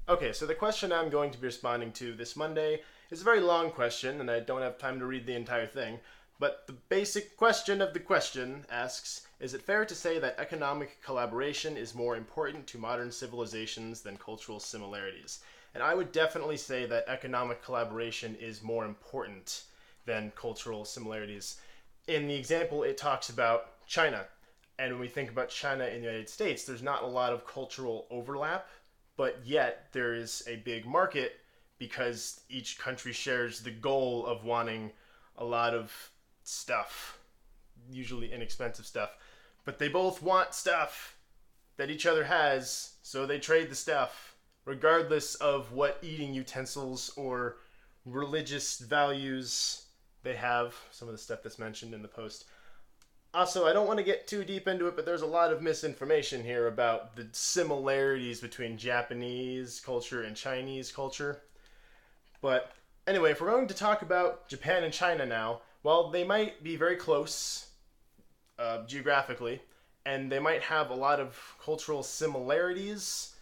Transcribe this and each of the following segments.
Okay, so the question I'm going to be responding to this Monday is a very long question, and I don't have time to read the entire thing. But the basic question of the question asks: is it fair to say that economic collaboration is more important to modern civilizations than cultural similarities? And I would definitely say that economic collaboration is more important than cultural similarities. In the example, it talks about China. And when we think about China and the United States, there's not a lot of cultural overlap, but yet there is a big market because each country shares the goal of wanting a lot of stuff, usually inexpensive stuff. But they both want stuff that each other has, so they trade the stuff, regardless of what eating utensils or religious values they have. Some of the stuff that's mentioned in the post. Also, I don't want to get too deep into it, but there's a lot of misinformation here about the similarities between Japanese culture and Chinese culture. But anyway, if we're going to talk about Japan and China now, well, they might be very close geographically, and they might have a lot of cultural similarities.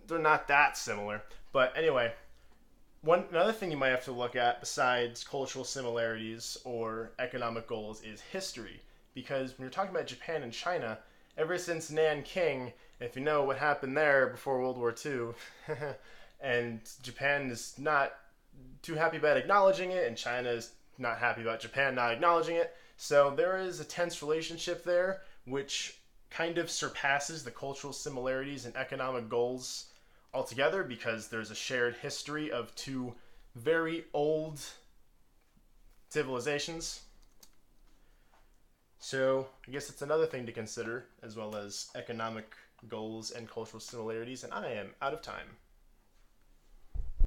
They're not that similar. But anyway, another thing you might have to look at besides cultural similarities or economic goals is history, because when you're talking about Japan and China, ever since Nanking, if you know what happened there before World War II, and Japan is not too happy about acknowledging it, and China is not happy about Japan not acknowledging it. So there is a tense relationship there, which kind of surpasses the cultural similarities and economic goals altogether because there's a shared history of two very old civilizations. So I guess it's another thing to consider, as well as economic goals and cultural similarities, and I am out of time.